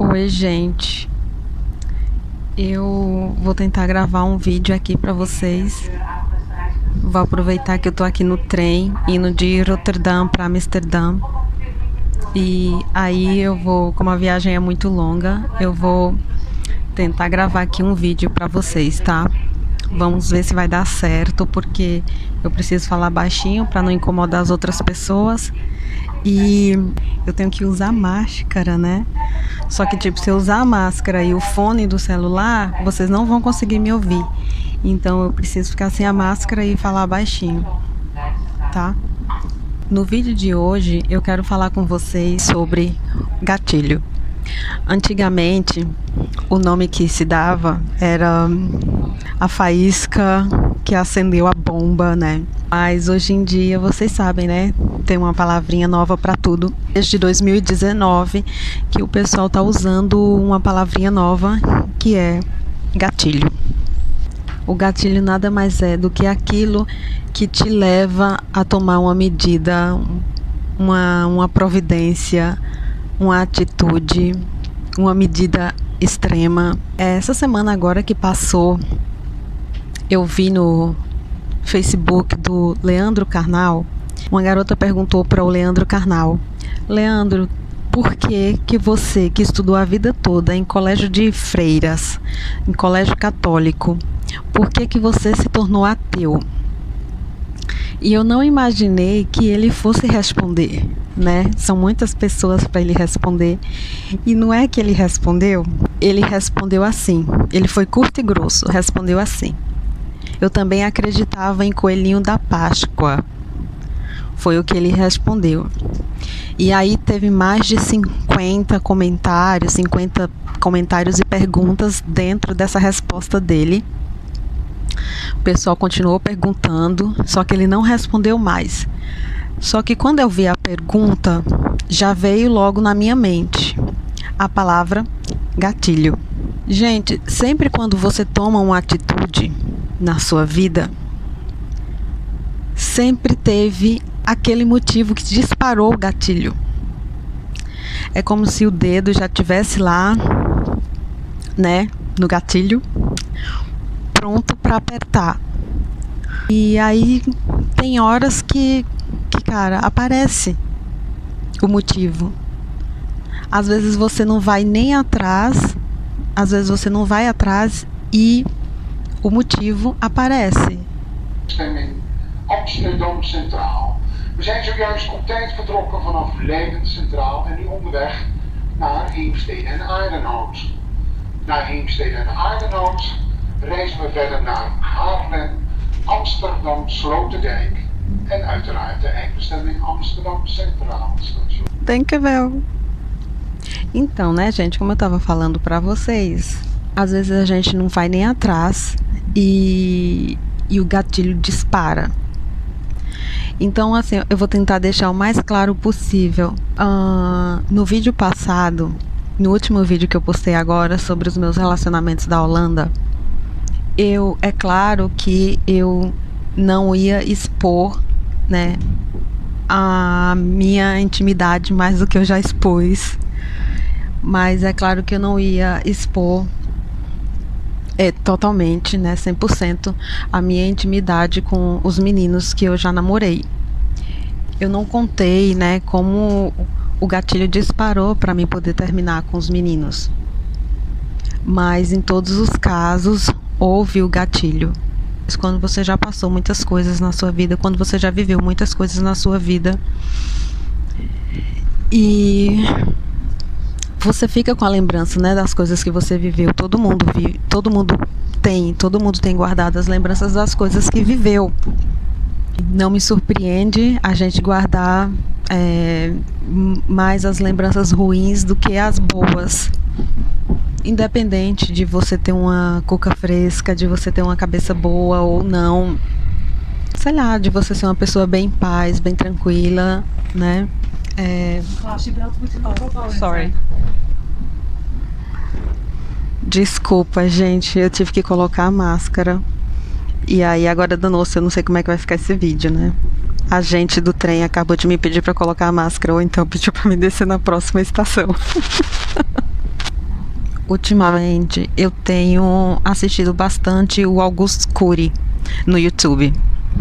Oi, gente. Eu vou tentar gravar um vídeo aqui pra vocês. Vou aproveitar que eu tô aqui no trem, indo de Roterdã pra Amsterdã. E aí eu vou, como a viagem é muito longa, eu vou tentar gravar aqui um vídeo pra vocês, tá? Vamos ver se vai dar certo, porque eu preciso falar baixinho pra não incomodar as outras pessoas. E eu tenho que usar máscara, né? Só que, tipo, se eu usar a máscara e o fone do celular, vocês não vão conseguir me ouvir. Então eu preciso ficar sem a máscara e falar baixinho, tá? No vídeo de hoje eu quero falar com vocês sobre gatilho. Antigamente, o nome que se dava era a faísca que acendeu a bomba, né? Mas hoje em dia, vocês sabem, né? Tem uma palavrinha nova para tudo. Desde 2019 que o pessoal tá usando uma palavrinha nova, que é gatilho. O gatilho nada mais é do que aquilo que te leva a tomar uma medida, uma providência, uma atitude, uma medida extrema. Essa semana agora que passou, eu vi no Facebook do Leandro Carnal, uma garota perguntou para o Leandro Carnal: Leandro, por que você que estudou a vida toda em colégio de freiras, em colégio católico, por que você se tornou ateu? E eu não imaginei que ele fosse responder, né? São muitas pessoas para ele responder. E não é que ele respondeu assim. Ele foi curto e grosso, respondeu assim: eu também acreditava em coelhinho da Páscoa. Foi o que ele respondeu. E aí teve mais de 50 comentários e perguntas dentro dessa resposta dele. O pessoal continuou perguntando, só que ele não respondeu mais. Só que quando eu vi a pergunta, já veio logo na minha mente a palavra gatilho. Gente, sempre quando você toma uma atitude na sua vida, sempre teve aquele motivo que disparou o gatilho. É como se o dedo já estivesse lá, né, no gatilho, pronto para apertar. E aí tem horas que, cara, aparece o motivo. Às vezes você não vai nem atrás, às vezes você não vai atrás e o motivo aparece. Amsterdam Centraal. We zijn zojuist op tijd vertrokken vanaf Leiden Centraal en nu onderweg naar Heemstede en Aardenhout. Na Heemstede en Aardenhout reizen we verder naar Haarlem, Amsterdam Sloterdijk en uiteraard de eindbestemming Amsterdam Centraal Station. Dankjewel. Então, né, gente, como eu tava falando pra vocês, às vezes a gente não vai nem atrás e o gatilho dispara. Então, assim, eu vou tentar deixar o mais claro possível. No vídeo passado, no último vídeo que eu postei agora sobre os meus relacionamentos da Holanda, é claro que eu não ia expor, né, a minha intimidade mais do que eu já expus. Mas é claro que eu não ia expor totalmente, né, 100% a minha intimidade com os meninos que eu já namorei. Eu não contei, né, como o gatilho disparou para mim poder terminar com os meninos. Mas em todos os casos houve o gatilho. Quando você já passou muitas coisas na sua vida, quando você já viveu muitas coisas na sua vida e você fica com a lembrança, né, das coisas que você viveu. Todo mundo tem guardado as lembranças das coisas que viveu. Não me surpreende a gente guardar mais as lembranças ruins do que as boas. Independente de você ter uma cuca fresca, de você ter uma cabeça boa ou não, sei lá, de você ser uma pessoa bem em paz, bem tranquila, né? Sorry. Desculpa, gente, eu tive que colocar a máscara. E aí agora danou-se, eu não sei como é que vai ficar esse vídeo, né? A gente do trem acabou de me pedir pra colocar a máscara, ou então pediu pra me descer na próxima estação. Ultimamente eu tenho assistido bastante o Augusto Cury no YouTube.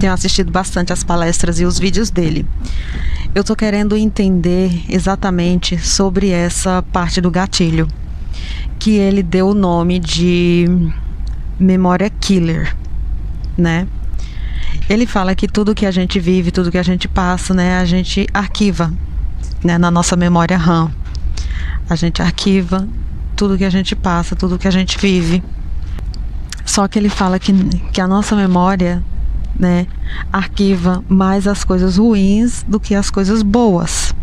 Tenho assistido bastante as palestras e os vídeos dele. Eu tô querendo entender exatamente sobre essa parte do gatilho, que ele deu o nome de memória killer, né? Ele fala que tudo que a gente vive, tudo que a gente passa, né, a gente arquiva, né, na nossa memória RAM. A gente arquiva tudo que a gente passa, tudo que a gente vive. Só que ele fala que a nossa memória, né, arquiva mais as coisas ruins do que as coisas boas.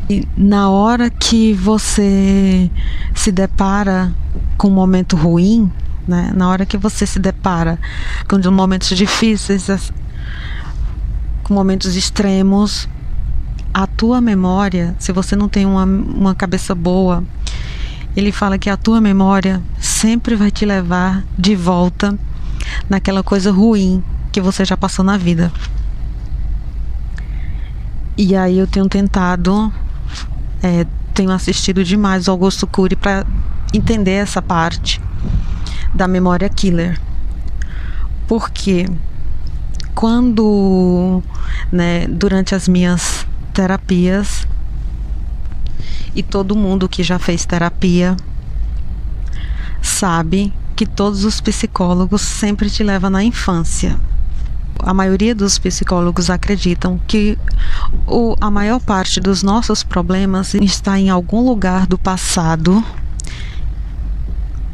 E na hora que você se depara com um momento ruim, né, na hora que você se depara com momentos difíceis, com momentos extremos, a tua memória, se você não tem uma cabeça boa, ele fala que a tua memória sempre vai te levar de volta naquela coisa ruim que você já passou na vida. E aí eu tenho tentado, tenho assistido demais o Augusto Cury para entender essa parte da memória killer. Porque quando, né, durante as minhas terapias, e todo mundo que já fez terapia sabe que todos os psicólogos sempre te levam na infância. A maioria dos psicólogos acreditam que a maior parte dos nossos problemas está em algum lugar do passado,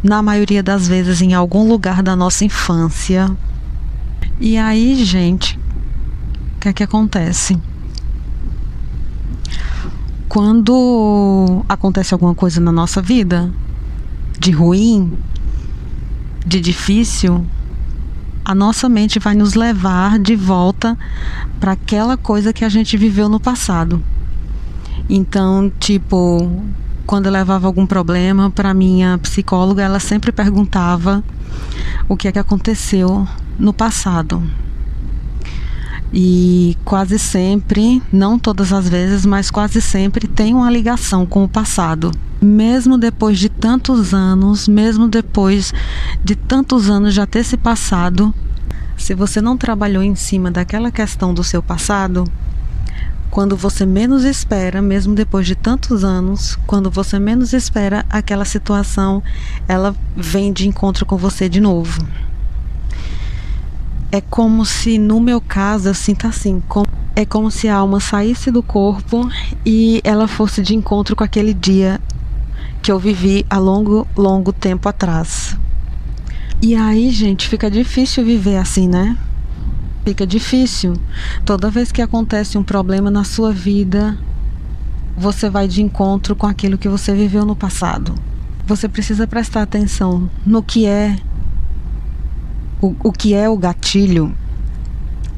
na maioria das vezes em algum lugar da nossa infância. E aí, gente, o que é que acontece? Quando acontece alguma coisa na nossa vida, de ruim, de difícil, a nossa mente vai nos levar de volta para aquela coisa que a gente viveu no passado. Então, tipo, quando eu levava algum problema para minha psicóloga, ela sempre perguntava o que é que aconteceu no passado. E quase sempre, não todas as vezes, mas quase sempre tem uma ligação com o passado. Mesmo depois de tantos anos, já ter se passado, se você não trabalhou em cima daquela questão do seu passado, quando você menos espera, mesmo depois de tantos anos, quando você menos espera, aquela situação, ela vem de encontro com você de novo. É como se, no meu caso, eu sinto assim, é como se a alma saísse do corpo e ela fosse de encontro com aquele dia que eu vivi há longo tempo atrás. E aí, gente, fica difícil viver assim, né? Fica difícil. Toda vez que acontece um problema na sua vida, você vai de encontro com aquilo que você viveu no passado. Você precisa prestar atenção no que é o gatilho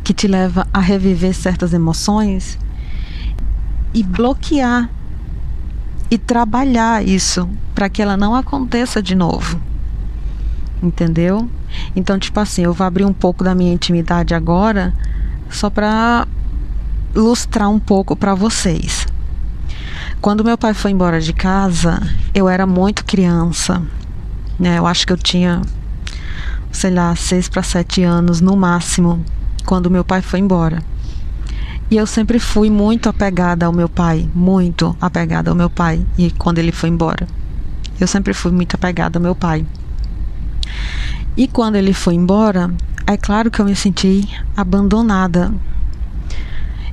que te leva a reviver certas emoções e bloquear e trabalhar isso para que ela não aconteça de novo. Entendeu? Então, tipo assim, eu vou abrir um pouco da minha intimidade agora, só para ilustrar um pouco para vocês. Quando meu pai foi embora de casa, eu era muito criança, né? Eu acho que eu tinha, sei lá, 6 para 7 anos no máximo, quando meu pai foi embora. E eu sempre fui muito apegada ao meu pai, e quando ele foi embora, eu sempre fui muito apegada ao meu pai. E quando ele foi embora, é claro que eu me senti abandonada.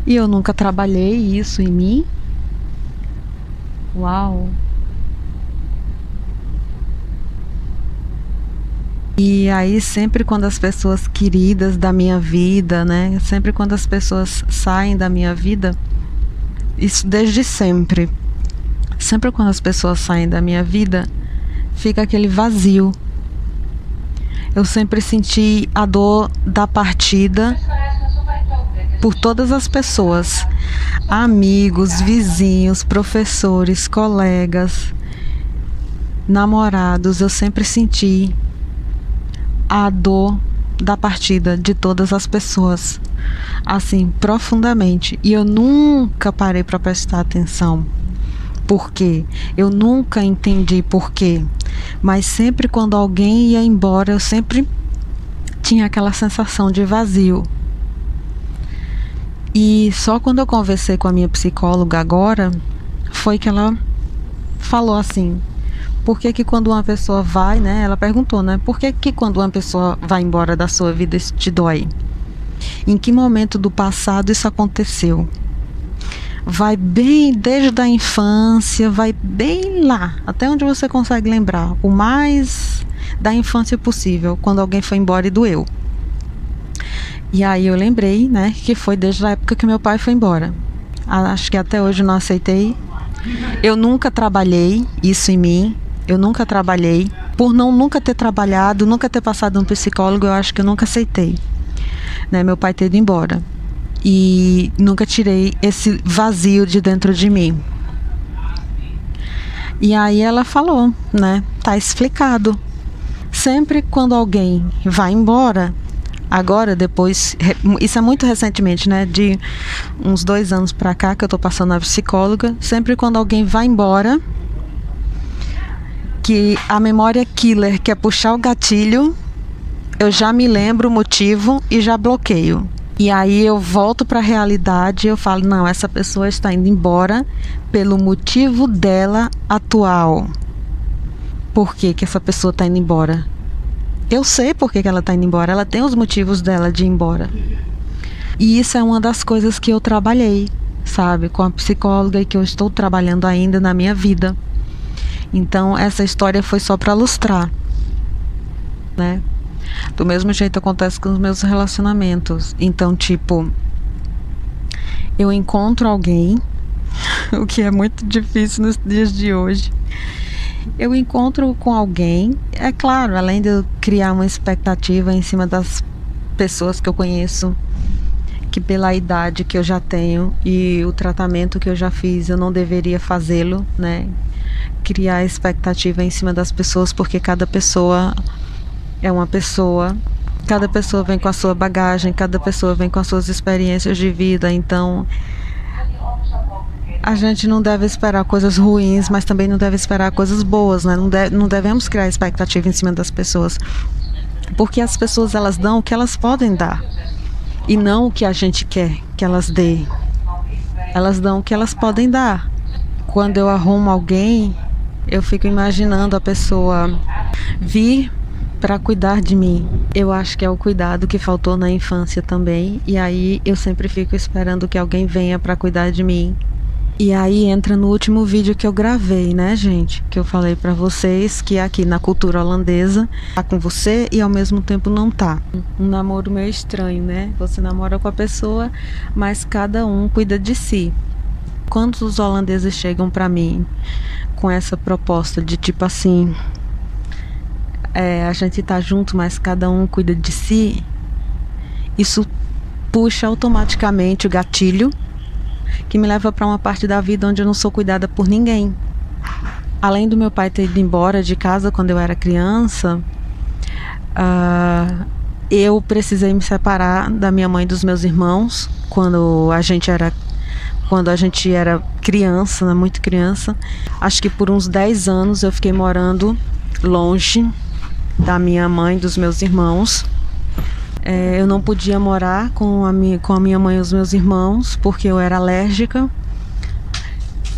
E eu nunca trabalhei isso em mim. Uau! E aí, sempre quando as pessoas queridas da minha vida, né? Sempre quando as pessoas saem da minha vida, isso desde sempre. Sempre quando as pessoas saem da minha vida, fica aquele vazio. Eu sempre senti a dor da partida por todas as pessoas, amigos, vizinhos, professores, colegas, namorados. Eu sempre senti a dor da partida de todas as pessoas, assim, profundamente. E eu nunca parei para prestar atenção. Por quê? Eu nunca entendi por quê. Mas sempre quando alguém ia embora, eu sempre tinha aquela sensação de vazio. E só quando eu conversei com a minha psicóloga agora, foi que ela falou assim: por que que quando uma pessoa vai, né? Ela perguntou, né? Por que que quando uma pessoa vai embora da sua vida isso te dói? Em que momento do passado isso aconteceu? Vai bem desde a infância, vai bem lá, até onde você consegue lembrar, o mais da infância possível, quando alguém foi embora e doeu. E aí eu lembrei, né, que foi desde a época que meu pai foi embora. Acho que até hoje eu não aceitei. Eu nunca trabalhei isso em mim, eu nunca trabalhei. Por nunca ter trabalhado, nunca ter passado um psicólogo, eu acho que eu nunca aceitei, né, meu pai ter ido embora. E nunca tirei esse vazio de dentro de mim. E aí ela falou, né, tá explicado. Sempre quando alguém vai embora, agora depois, isso é muito recentemente, né, de uns 2 anos pra cá que eu tô passando na psicóloga, sempre quando alguém vai embora, que a memória killer quer puxar o gatilho, eu já me lembro o motivo e já bloqueio. E aí eu volto para a realidade e eu falo, não, essa pessoa está indo embora pelo motivo dela atual. Por que que essa pessoa está indo embora? Eu sei por que que ela está indo embora, ela tem os motivos dela de ir embora. E isso é uma das coisas que eu trabalhei, sabe, com a psicóloga e que eu estou trabalhando ainda na minha vida. Então essa história foi só para ilustrar, né? Do mesmo jeito acontece com os meus relacionamentos. Então, tipo, eu encontro alguém, o que é muito difícil nos dias de hoje. Eu encontro com alguém, é claro, além de eu criar uma expectativa em cima das pessoas que eu conheço, que pela idade que eu já tenho e o tratamento que eu já fiz, eu não deveria fazê-lo, né? Criar expectativa em cima das pessoas, porque cada pessoa é uma pessoa, cada pessoa vem com a sua bagagem, cada pessoa vem com as suas experiências de vida, então a gente não deve esperar coisas ruins, mas também não deve esperar coisas boas, né? Não devemos criar expectativa em cima das pessoas, porque as pessoas, elas dão o que elas podem dar e não o que a gente quer que elas dêem. Elas dão o que elas podem dar. Quando eu arrumo alguém, eu fico imaginando a pessoa vir para cuidar de mim. Eu acho que é o cuidado que faltou na infância também. E aí eu sempre fico esperando que alguém venha para cuidar de mim. E aí entra no último vídeo que eu gravei, né, gente? Que eu falei para vocês que aqui na cultura holandesa tá com você e ao mesmo tempo não tá. Um namoro meio estranho, né? Você namora com a pessoa, mas cada um cuida de si. Quando os holandeses chegam para mim com essa proposta de tipo assim, a gente tá junto, mas cada um cuida de si, isso puxa automaticamente o gatilho que me leva para uma parte da vida onde eu não sou cuidada por ninguém. Além do meu pai ter ido embora de casa quando eu era criança, eu precisei me separar da minha mãe e dos meus irmãos quando a gente era criança, né, muito criança. Acho que por uns 10 anos eu fiquei morando longe da minha mãe e dos meus irmãos. Eu não podia morar com a minha mãe e os meus irmãos porque eu era alérgica,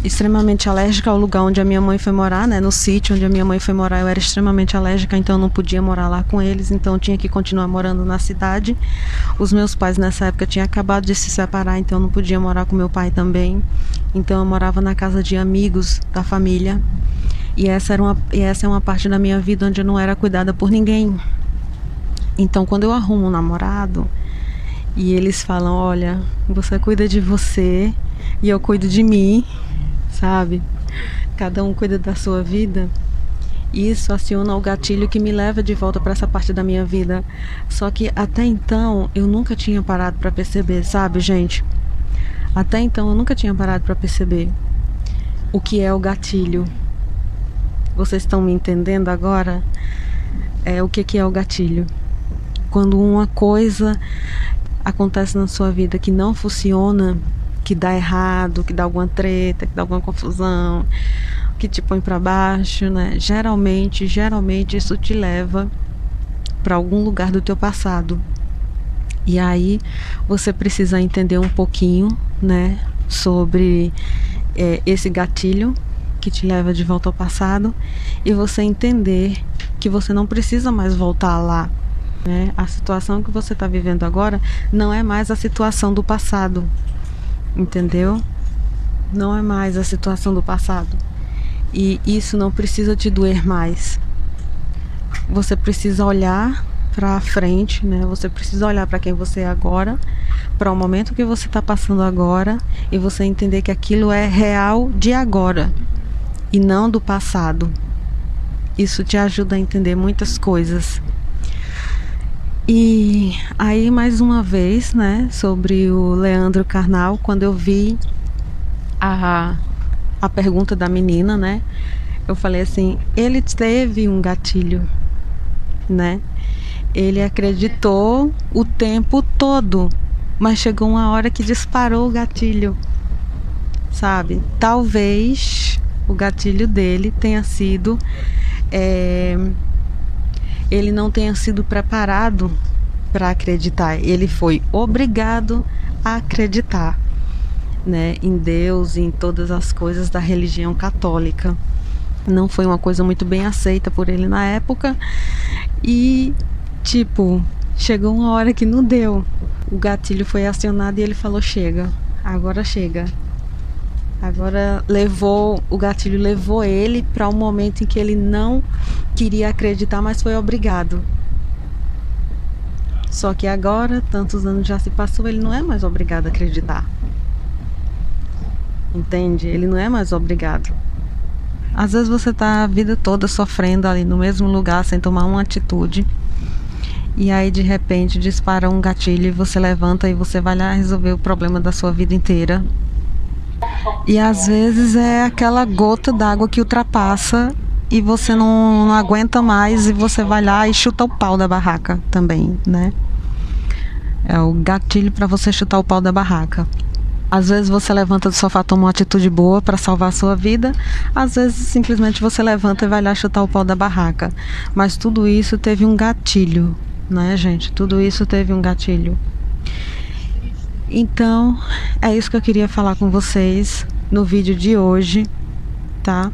extremamente alérgica ao lugar onde a minha mãe foi morar, né? No sítio onde a minha mãe foi morar, eu era extremamente alérgica, então eu não podia morar lá com eles, então eu tinha que continuar morando na cidade. Os meus pais nessa época tinham acabado de se separar, então eu não podia morar com meu pai também, então eu morava na casa de amigos da família. E essa é uma parte da minha vida onde eu não era cuidada por ninguém. Então, quando eu arrumo um namorado e eles falam, olha, você cuida de você e eu cuido de mim, sabe? Cada um cuida da sua vida. Isso aciona o gatilho que me leva de volta para essa parte da minha vida. Só que até então eu nunca tinha parado para perceber, sabe, gente? Até então eu nunca tinha parado para perceber o que é o gatilho. Vocês estão me entendendo agora? O que é o gatilho? Quando uma coisa acontece na sua vida que não funciona, que dá errado, que dá alguma treta, que dá alguma confusão, que te põe para baixo, né? Geralmente isso te leva para algum lugar do teu passado. E aí você precisa entender um pouquinho, né, sobre esse gatilho que te leva de volta ao passado, e você entender que você não precisa mais voltar lá, né? A situação que você está vivendo agora não é mais a situação do passado, entendeu? Não é mais a situação do passado. E isso não precisa te doer mais. Você precisa olhar para frente, né? Você precisa olhar para quem você é agora, para o momento que você está passando agora, e você entender que aquilo é real de agora e não do passado. Isso te ajuda a entender muitas coisas. E aí, mais uma vez, né, sobre o Leandro Carnal, quando eu vi a pergunta da menina, né, eu falei assim, ele teve um gatilho, né? Ele acreditou o tempo todo, mas chegou uma hora que disparou o gatilho, sabe? Talvez o gatilho dele tenha sido ele não tenha sido preparado para acreditar. Ele foi obrigado a acreditar, né, em Deus e em todas as coisas da religião católica. Não foi uma coisa muito bem aceita por ele na época. E tipo, chegou uma hora que não deu. O gatilho foi acionado e ele falou, chega, agora chega. Agora o gatilho levou ele para um momento em que ele não queria acreditar, mas foi obrigado. Só que agora, tantos anos já se passou, ele não é mais obrigado a acreditar. Entende? Ele não é mais obrigado. Às vezes você tá a vida toda sofrendo ali no mesmo lugar, sem tomar uma atitude. E aí de repente dispara um gatilho e você levanta e você vai lá resolver o problema da sua vida inteira. E às vezes é aquela gota d'água que ultrapassa e você não aguenta mais e você vai lá e chuta o pau da barraca também, né? É o gatilho para você chutar o pau da barraca. Às vezes você levanta do sofá, toma uma atitude boa para salvar a sua vida. Às vezes simplesmente você levanta e vai lá chutar o pau da barraca. Mas tudo isso teve um gatilho, né, gente? Tudo isso teve um gatilho. Então, é isso que eu queria falar com vocês no vídeo de hoje, tá?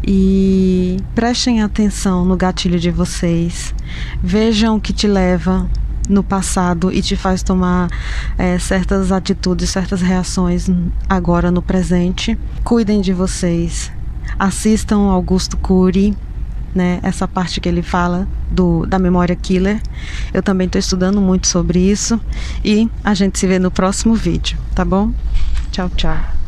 E prestem atenção no gatilho de vocês. Vejam o que te leva no passado e te faz tomar certas atitudes, certas reações agora no presente. Cuidem de vocês. Assistam Augusto Cury, né? Essa parte que ele fala da memória killer. Eu também estou estudando muito sobre isso. E a gente se vê no próximo vídeo, tá bom? Tchau, tchau.